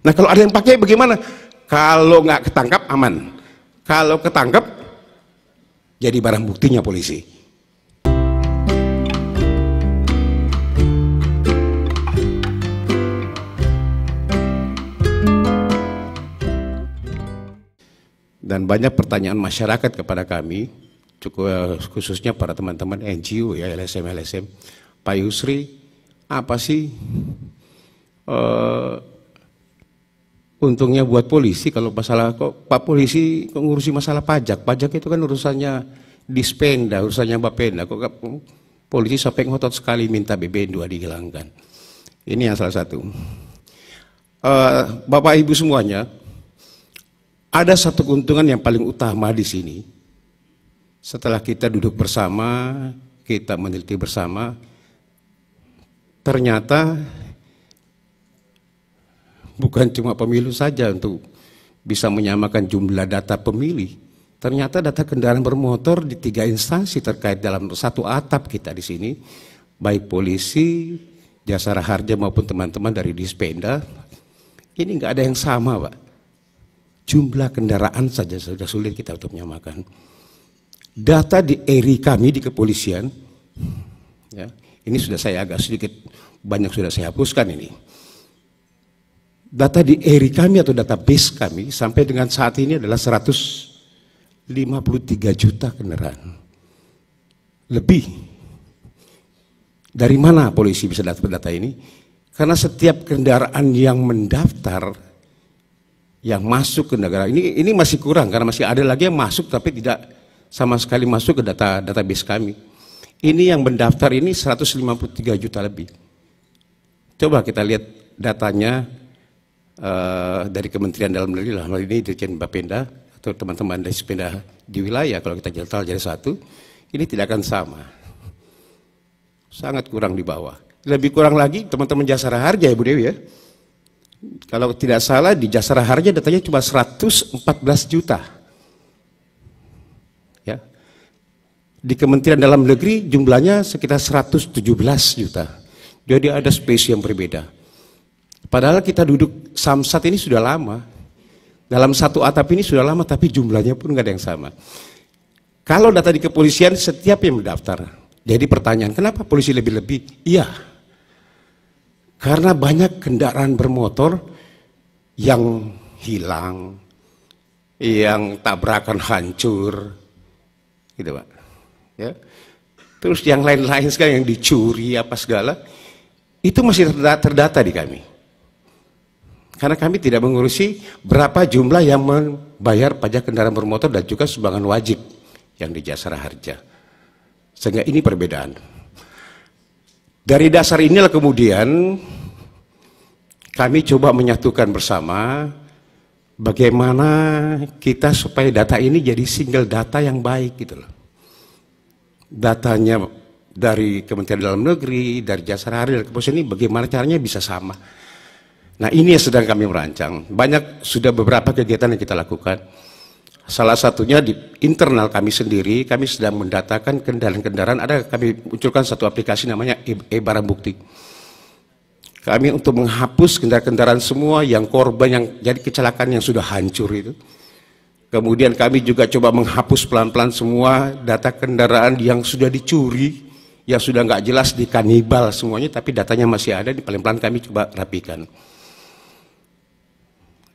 Nah kalau ada yang pakai bagaimana? Kalau nggak ketangkap aman, kalau ketangkap jadi barang buktinya polisi. Dan banyak pertanyaan masyarakat kepada kami, cukup khususnya para teman-teman NGO ya, LSM, Pak Yusri, apa sih untungnya buat polisi kalau masalah, kok Pak polisi kok ngurusi masalah pajak? Pajak itu kan urusannya Dispenda, urusannya Bapenda, kok polisi sampai ngotot sekali minta BBN 2 dihilangkan. Ini yang salah satu. Bapak Ibu semuanya, ada satu keuntungan yang paling utama di sini. Setelah kita duduk bersama, kita meneliti bersama, ternyata bukan cuma pemilu saja untuk bisa menyamakan jumlah data pemilih. Ternyata data kendaraan bermotor di 3 instansi terkait dalam satu atap kita di sini, baik polisi, Jasara Harja maupun teman-teman dari Dispenda, ini nggak ada yang sama, Pak. Jumlah kendaraan saja sudah sulit kita untuk menyamakan. Data di ERI kami di kepolisian, ya, ini sudah saya agak sedikit banyak sudah saya hapuskan ini. Data di ERI kami atau database kami sampai dengan saat ini adalah 153 juta kendaraan. Lebih. Dari mana polisi bisa dapat data ini? Karena setiap kendaraan yang mendaftar, yang masuk ke negara ini masih kurang karena masih ada lagi yang masuk tapi tidak sama sekali masuk ke database kami. Ini yang mendaftar ini 153 juta lebih. Coba kita lihat datanya dari Kementerian Dalam Negeri lah, ini Dirjen Bapenda atau teman-teman dari Dispenda di wilayah, kalau kita total jadi satu, ini tidak akan sama. Sangat kurang di bawah. Lebih kurang lagi teman-teman Jasara Harja ya Bu Dewi ya. Kalau tidak salah di Jasara Harja datanya cuma 114 juta. Ya. Di Kementerian Dalam Negeri jumlahnya sekitar 117 juta. Jadi ada spesies yang berbeda. Padahal kita duduk samsat ini sudah lama. Dalam satu atap ini sudah lama tapi jumlahnya pun nggak ada yang sama. Kalau data di kepolisian setiap yang mendaftar. Jadi pertanyaan, kenapa polisi lebih-lebih? Iya. Karena banyak kendaraan bermotor yang hilang, yang tabrakan hancur, gitu Pak. Ya. Terus yang lain-lain sekali yang dicuri apa segala, itu masih terdata di kami. Karena kami tidak mengurusi berapa jumlah yang membayar pajak kendaraan bermotor dan juga sumbangan wajib yang di Jasara Harja. Sehingga ini perbedaan. Dari dasar inilah kemudian kami coba menyatukan bersama bagaimana kita supaya data ini jadi single data yang baik gitu loh. Datanya dari Kementerian Dalam Negeri, dari Jasara Harja, dari kepolisian ini bagaimana caranya bisa sama. Nah ini yang sedang kami merancang. Banyak sudah beberapa kegiatan yang kita lakukan. Salah satunya di internal kami sendiri, kami sedang mendatakan kendaraan-kendaraan, ada kami munculkan satu aplikasi namanya e-barang bukti. Kami untuk menghapus kendaraan-kendaraan semua yang korban yang jadi kecelakaan yang sudah hancur itu. Kemudian kami juga coba menghapus pelan-pelan semua data kendaraan yang sudah dicuri, yang sudah nggak jelas di kanibal semuanya, tapi datanya masih ada, di pelan-pelan kami coba rapikan.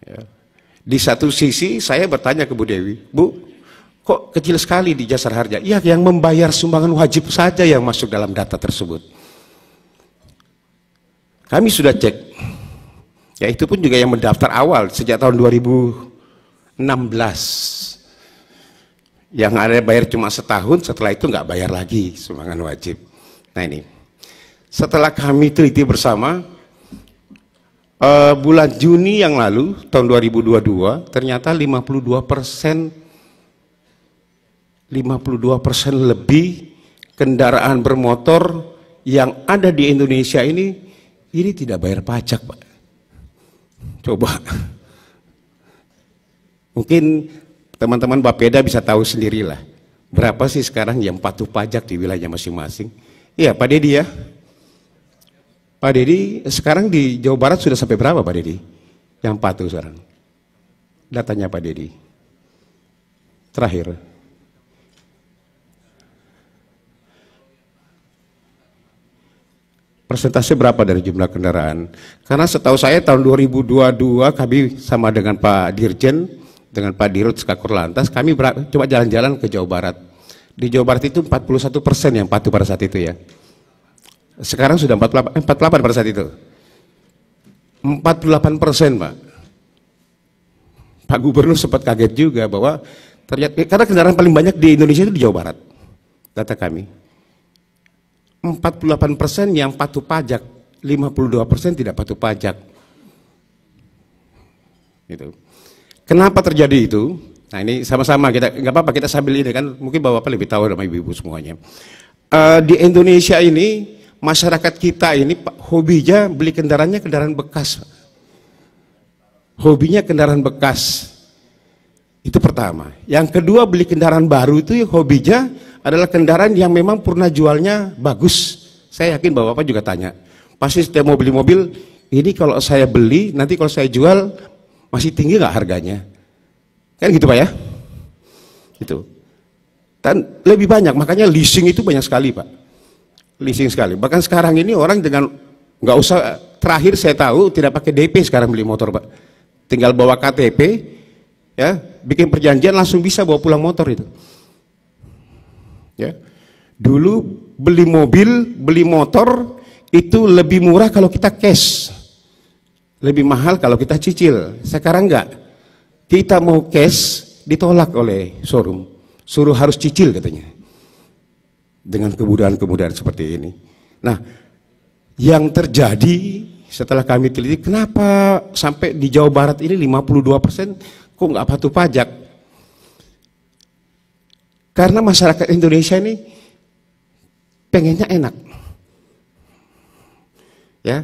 Ya. Di satu sisi saya bertanya ke Bu Dewi, Bu, kok kecil sekali di Jasara Harja? Iya, yang membayar sumbangan wajib saja yang masuk dalam data tersebut. Kami sudah cek, ya itu pun juga yang mendaftar awal sejak tahun 2016. Yang ada bayar cuma setahun, setelah itu nggak bayar lagi sumbangan wajib. Nah ini, setelah kami teliti bersama, bulan Juni yang lalu, tahun 2022, ternyata 52% lebih kendaraan bermotor yang ada di Indonesia ini tidak bayar pajak, Pak. Coba. Mungkin teman-teman Bapeda bisa tahu sendirilah. Berapa sih sekarang yang patuh pajak di wilayah masing-masing? Iya, Pak Dedi ya. Pak Dedi, sekarang di Jawa Barat sudah sampai berapa Pak Dedi? yang patuh sekarang? Datanya Pak Dedi. Terakhir. Persentase berapa dari jumlah kendaraan? Karena setahu saya tahun 2022 kami sama dengan Pak Dirjen, dengan Pak Dirut Kakor Lantas, kami coba jalan-jalan ke Jawa Barat. Di Jawa Barat itu 41% yang patuh pada saat itu ya. Sekarang sudah 48 pada saat itu. 48%, Pak. Pak Gubernur sempat kaget juga bahwa ternyata, karena kendaraan paling banyak di Indonesia itu di Jawa Barat, data kami. 48% yang patuh pajak, 52% tidak patuh pajak. Gitu. Kenapa terjadi itu? Nah ini sama-sama kita, nggak apa-apa kita sambil ini kan, mungkin bapak lebih tahu sama ibu-ibu semuanya. Di Indonesia ini masyarakat kita ini hobinya beli kendaraannya kendaraan bekas. Hobinya kendaraan bekas. Itu pertama. Yang kedua beli kendaraan baru itu hobinya adalah kendaraan yang memang pernah jualnya bagus. Saya yakin bapak juga tanya. Pasti setiap mau beli mobil, ini kalau saya beli nanti kalau saya jual masih tinggi nggak harganya? Kan gitu Pak ya? Gitu. Dan lebih banyak, makanya leasing itu banyak sekali Pak. Leasing sekali. Bahkan sekarang ini orang dengan nggak usah, terakhir saya tahu tidak pakai DP sekarang beli motor Pak. Tinggal bawa KTP, ya, bikin perjanjian langsung bisa bawa pulang motor itu. Ya. Dulu beli mobil, beli motor itu lebih murah kalau kita cash. Lebih mahal kalau kita cicil. Sekarang enggak. Kita mau cash ditolak oleh showroom. Suruh harus cicil katanya. Dengan kemudahan-kemudahan seperti ini. Nah, yang terjadi setelah kami teliti, kenapa sampai di Jawa Barat ini 52% kok nggak patuh pajak? Karena masyarakat Indonesia ini pengennya enak. Ya,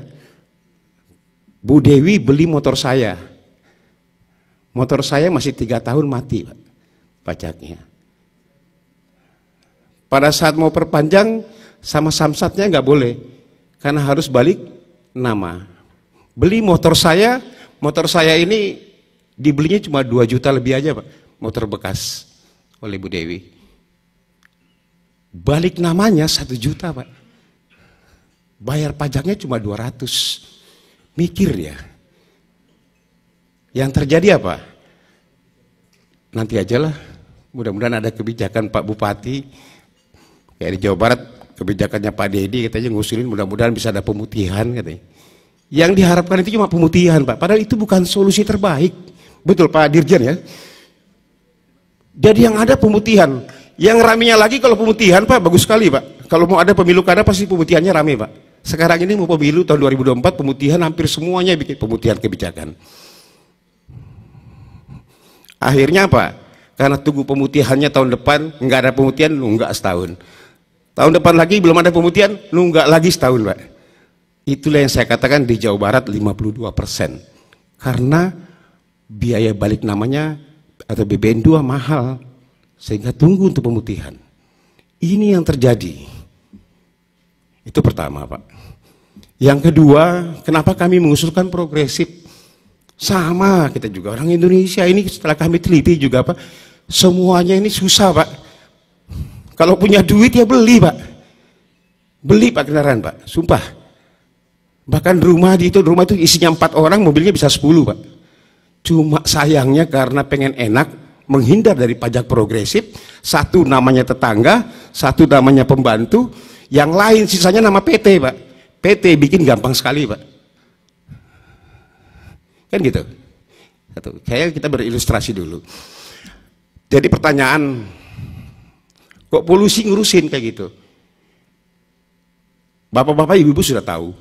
Bu Dewi beli motor saya. Motor saya masih 3 tahun mati Pak, pajaknya. Pada saat mau perpanjang sama samsatnya nggak boleh, karena harus balik nama. Beli motor saya ini dibelinya cuma 2 juta lebih aja Pak, motor bekas oleh Bu Dewi. Balik namanya 1 juta Pak. Bayar pajaknya cuma 200. Mikir ya. Yang terjadi apa? Nanti aja lah. Mudah-mudahan ada kebijakan Pak Bupati kayak di Jawa Barat, kebijakannya Pak Dedi katanya ngusulin mudah-mudahan bisa ada pemutihan katanya. Yang diharapkan itu cuma pemutihan Pak, padahal itu bukan solusi terbaik. Betul Pak Dirjen ya. Jadi yang ada pemutihan, yang ramenya lagi kalau pemutihan Pak bagus sekali Pak. Kalau mau ada pemilu kada pasti pemutihannya rame Pak. Sekarang ini mau pemilu tahun 2024 pemutihan hampir semuanya bikin pemutihan kebijakan. Akhirnya apa? Karena tunggu pemutihannya tahun depan, nggak ada pemutihan, nunggak setahun. Tahun depan lagi belum ada pemutihan, nunggak lagi setahun Pak. Itulah yang saya katakan di Jawa Barat 52%. Karena biaya balik namanya atau BBN 2 mahal, sehingga tunggu untuk pemutihan. Ini yang terjadi. Itu pertama Pak. Yang kedua, kenapa kami mengusulkan progresif? Sama kita juga orang Indonesia ini setelah kami teliti juga Pak, semuanya ini susah Pak. Kalau punya duit ya beli Pak. Beli Pak kendaraan Pak, sumpah. Bahkan rumah itu isinya 4 orang, mobilnya bisa 10 Pak. Cuma sayangnya karena pengen enak, menghindar dari pajak progresif, satu namanya tetangga, satu namanya pembantu, yang lain sisanya nama PT Pak. PT bikin gampang sekali Pak. Kan gitu. Kayak kita berilustrasi dulu. Jadi pertanyaan, kok polusi ngurusin kayak gitu? Bapak-bapak, ibu-ibu sudah tahu.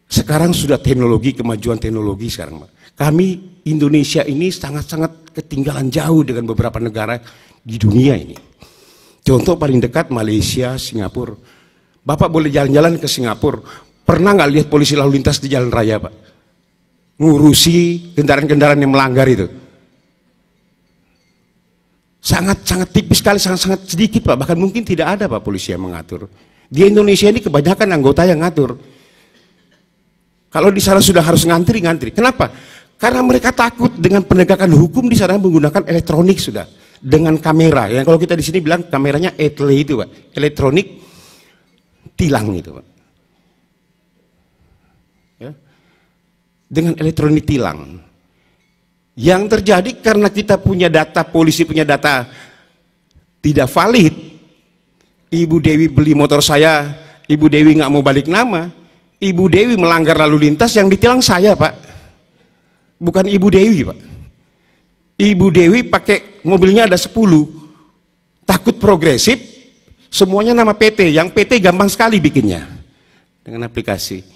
Sekarang sudah teknologi, kemajuan teknologi sekarang Pak. Kami Indonesia ini sangat-sangat ketinggalan jauh dengan beberapa negara di dunia ini. Contoh paling dekat Malaysia, Singapura. Bapak boleh jalan-jalan ke Singapura, pernah nggak lihat polisi lalu lintas di jalan raya Pak? Ngurusi kendaraan-kendaraan yang melanggar itu. Sangat-sangat tipis sekali, sangat-sangat sedikit Pak. Bahkan mungkin tidak ada Pak polisi yang mengatur. Di Indonesia ini kebanyakan anggota yang ngatur. Kalau di sana sudah harus ngantri. Kenapa? Karena mereka takut dengan penegakan hukum di sana menggunakan elektronik sudah. Dengan kamera. Yang kalau kita di sini bilang kameranya etle itu, Pak. Elektronik tilang itu, Pak. Ya. Dengan elektronik tilang. Yang terjadi karena kita punya data, polisi punya data tidak valid. Ibu Dewi beli motor saya, Ibu Dewi nggak mau balik nama. Ibu Dewi melanggar lalu lintas, yang ditilang saya, Pak. Bukan Ibu Dewi, Pak. Ibu Dewi pakai mobilnya ada 10. Takut progresif, semuanya nama PT. Yang PT gampang sekali bikinnya dengan aplikasi.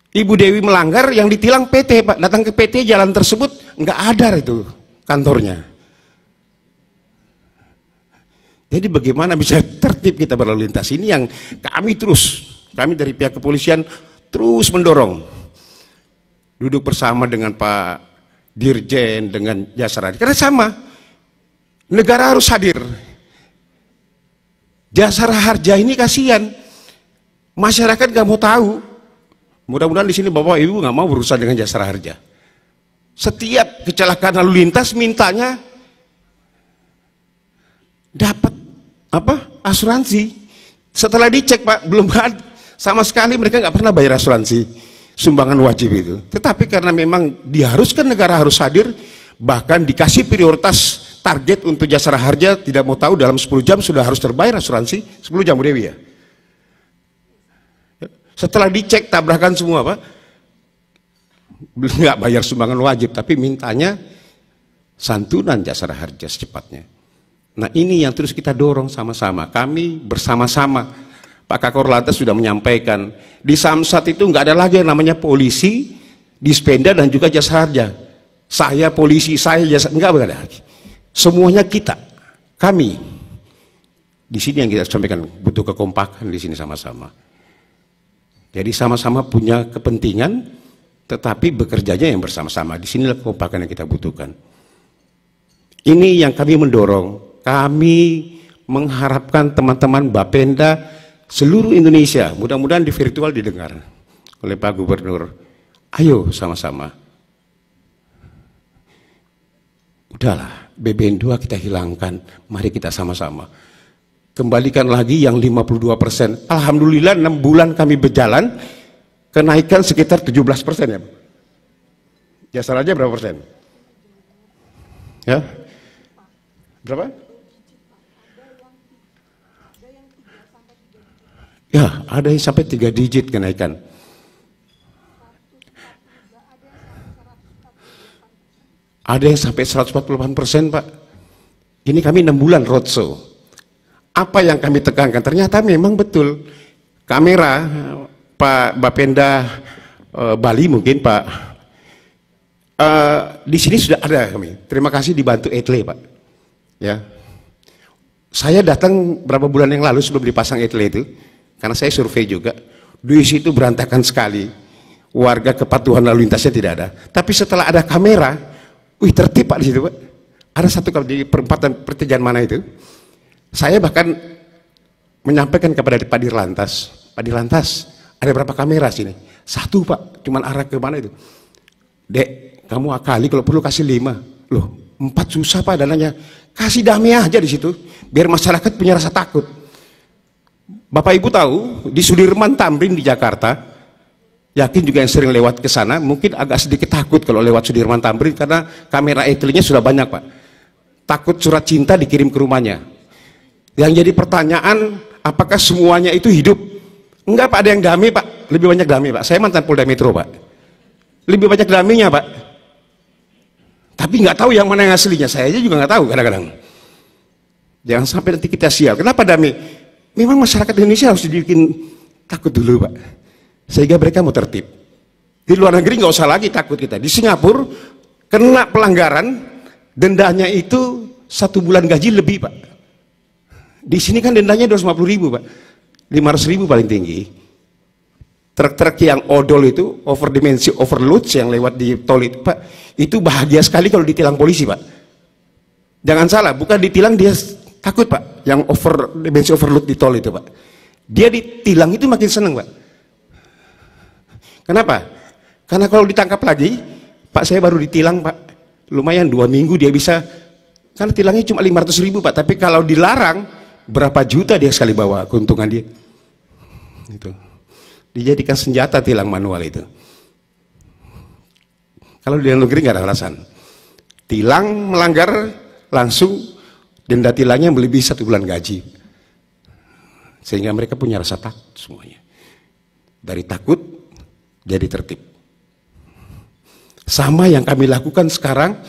Ibu Dewi melanggar, yang ditilang PT, Pak. Datang ke PT, jalan tersebut nggak ada itu kantornya. Jadi bagaimana bisa tertib kita berlalu lintas? Ini yang kami dari pihak kepolisian terus mendorong. Duduk bersama dengan Pak Dirjen, dengan Jasara Harja. Karena sama, negara harus hadir. Jasara Harja ini kasihan, masyarakat nggak mau tahu. Mudah-mudahan di sini Bapak Ibu nggak mau berurusan dengan Jasara Harja. Setiap kecelakaan lalu lintas mintanya dapat asuransi. Setelah dicek, Pak, belum ada sama sekali, mereka nggak pernah bayar asuransi sumbangan wajib itu. Tetapi karena memang diharuskan, negara harus hadir, bahkan dikasih prioritas target untuk Jasara Harja, tidak mau tahu dalam 10 jam sudah harus terbayar asuransi. 10 jam, Bu Dewi ya. Setelah dicek tabrakan semua, Pak, belum nggak bayar sumbangan wajib, tapi mintanya santunan Jasara Harja secepatnya. Nah, ini yang terus kita dorong sama-sama. Kami bersama-sama. Pak Kakor Lantas sudah menyampaikan, di Samsat itu nggak ada lagi yang namanya polisi, Dispenda dan juga Jasara Harja. Saya polisi, saya jasa, nggak ada lagi. Semuanya kita, kami. Di sini yang kita sampaikan, butuh kekompakan di sini sama-sama. Jadi sama-sama punya kepentingan, tetapi bekerjanya yang bersama-sama. Di sinilah kekompakan yang kita butuhkan. Ini yang kami mendorong. Kami mengharapkan teman-teman Bapenda seluruh Indonesia, mudah-mudahan di virtual didengar oleh Pak Gubernur. Ayo sama-sama. Udahlah, BBN 2 kita hilangkan, mari kita sama-sama. Kembalikan lagi yang 52%. Alhamdulillah 6 bulan kami berjalan, kenaikan sekitar 17% ya. Jasara aja berapa persen? Ya? Berapa? Ya, ada yang sampai 3 digit kenaikan. Ada yang sampai 148%, Pak. Ini kami 6 bulan roadshow. Apa yang kami tekankan? Ternyata memang betul. Kamera, Pak Bapenda Bali mungkin, Pak. Di sini sudah ada kami. Terima kasih dibantu etle, Pak. Ya. Saya datang berapa bulan yang lalu sebelum dipasang etle itu. Karena saya survei juga, di situ berantakan sekali, warga kepatuhan lalu lintasnya tidak ada. Tapi setelah ada kamera, wih tertib, Pak, di situ, Pak. Ada satu kali di perempatan pertigaan mana itu, saya bahkan menyampaikan kepada Pak Dirlantas, Pak Dirlantas, ada berapa kamera sini? 1, Pak, cuman arah ke mana itu? Dek, kamu akali, kalau perlu kasih 5. Loh, 4 susah, Pak, dananya. Kasih damai aja di situ, biar masyarakat punya rasa takut. Bapak Ibu tahu, di Sudirman Tamrin di Jakarta, yakin juga yang sering lewat ke sana, mungkin agak sedikit takut kalau lewat Sudirman Tamrin, karena kamera etle-nya sudah banyak, Pak. Takut surat cinta dikirim ke rumahnya. Yang jadi pertanyaan, apakah semuanya itu hidup? Enggak, Pak, ada yang dummy, Pak. Lebih banyak dummy, Pak. Saya mantan Polda Metro, Pak. Lebih banyak dummy-nya, Pak. Tapi nggak tahu yang mana yang aslinya. Saya aja juga nggak tahu kadang-kadang. Jangan sampai nanti kita sial. Kenapa dummy? Memang masyarakat Indonesia harus dibikin takut dulu, Pak, sehingga mereka mau tertib. Di luar negeri nggak usah lagi takut kita. Di Singapura kena pelanggaran, dendanya itu 1 bulan gaji lebih, Pak. Di sini kan dendanya 250.000, Pak, 500.000 paling tinggi. Truk-truk yang odol itu, overdimensi, overload yang lewat di tol itu, Pak, itu bahagia sekali kalau ditilang polisi, Pak. Jangan salah, bukan ditilang dia takut, Pak, yang dimensi overload di tol itu, Pak. Dia ditilang itu makin seneng, Pak. Kenapa? Karena kalau ditangkap lagi, Pak saya baru ditilang Pak, lumayan 2 minggu dia bisa, karena tilangnya cuma 500.000 Pak, tapi kalau dilarang berapa juta dia sekali bawa keuntungan dia. Itu dijadikan senjata tilang manual itu. Kalau di dalam negeri nggak ada alasan. Tilang melanggar langsung denda tilangnya melebihi 1 bulan gaji, sehingga mereka punya rasa takut semuanya. Dari takut jadi tertib. Sama yang kami lakukan sekarang,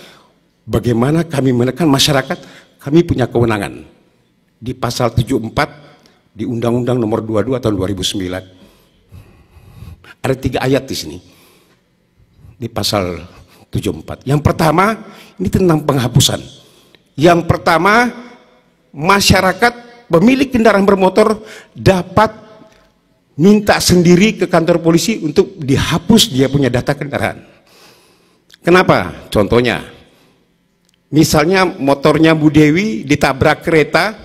bagaimana kami menekan masyarakat, kami punya kewenangan di pasal 74 di Undang-Undang Nomor 22 tahun 2009. Ada 3 ayat di sini di pasal 74. Yang pertama ini tentang penghapusan. Yang pertama, masyarakat pemilik kendaraan bermotor dapat minta sendiri ke kantor polisi untuk dihapus dia punya data kendaraan. Kenapa? Contohnya, misalnya motornya Bu Dewi ditabrak kereta,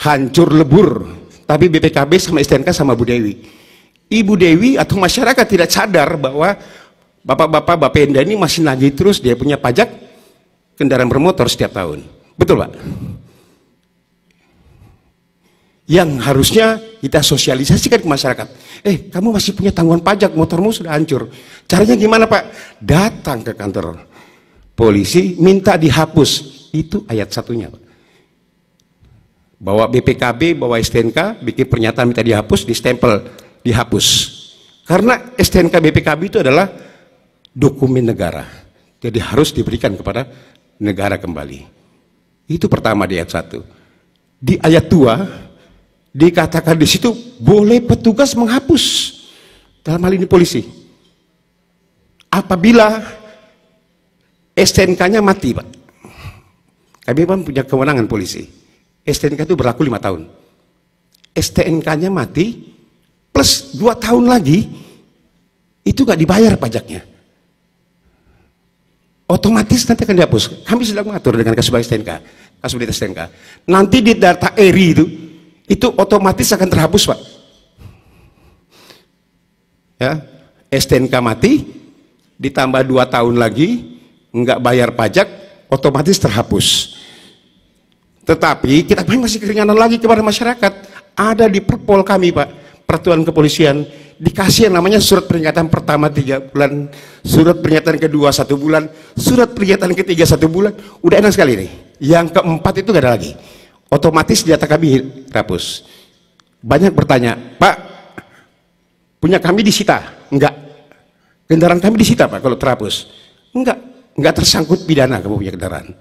hancur lebur, tapi BPKB sama STNK sama Bu Dewi. Ibu Dewi atau masyarakat tidak sadar bahwa bapak-bapak Bapenda ini masih nagih terus dia punya pajak kendaraan bermotor setiap tahun. Betul Pak? Yang harusnya kita sosialisasikan ke masyarakat. Kamu masih punya tanggungan pajak, motormu sudah hancur. Caranya gimana Pak? Datang ke kantor polisi, minta dihapus. Itu ayat 1-nya Pak. Bawa BPKB, bawa STNK, bikin pernyataan minta dihapus, distempel, dihapus. Karena STNK BPKB itu adalah dokumen negara, jadi harus diberikan kepada negara kembali. Itu pertama di ayat 1. Di ayat 2 dikatakan di situ boleh petugas menghapus, dalam hal ini polisi, apabila STNK-nya mati Pak. Kami memang punya kewenangan polisi. STNK itu berlaku 5 tahun. STNK-nya mati plus 2 tahun lagi itu nggak dibayar pajaknya, otomatis nanti akan dihapus. Kami sedang mengatur dengan Kasubag STNK, Kasubdit STNK. Nanti di data ERI itu otomatis akan terhapus Pak. Ya, STNK mati, ditambah 2 tahun lagi, nggak bayar pajak, otomatis terhapus. Tetapi kita masih keringanan lagi kepada masyarakat. Ada di Perpol kami Pak, Peraturan Kepolisian, dikasih yang namanya surat peringatan pertama 3 bulan, surat peringatan kedua 1 bulan, surat peringatan ketiga 1 bulan. Udah enak sekali nih. Yang keempat itu gak ada lagi, otomatis data kami terhapus. Banyak bertanya, Pak, punya kami disita? Enggak. Kendaraan kami disita Pak kalau terhapus? Enggak tersangkut pidana kamu punya kendaraan.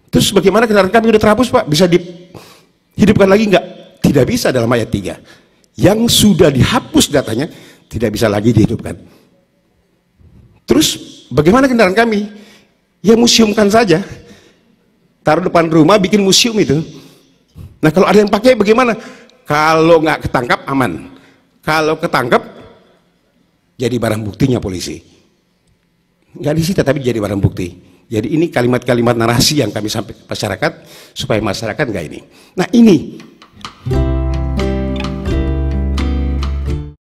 Terus bagaimana kendaraan kami udah terhapus Pak? Bisa dihidupkan lagi? Enggak. Tidak bisa dalam ayat 3. Yang sudah dihapus datanya tidak bisa lagi dihidupkan. Terus bagaimana kendaraan kami? Ya museumkan saja, taruh depan rumah, bikin museum itu. Nah kalau ada yang pakai bagaimana? Kalau nggak ketangkap aman, kalau ketangkap jadi barang buktinya polisi. Nggak disita tapi jadi barang bukti. Jadi ini kalimat-kalimat narasi yang kami sampaikan ke masyarakat supaya masyarakat nggak ini. Nah ini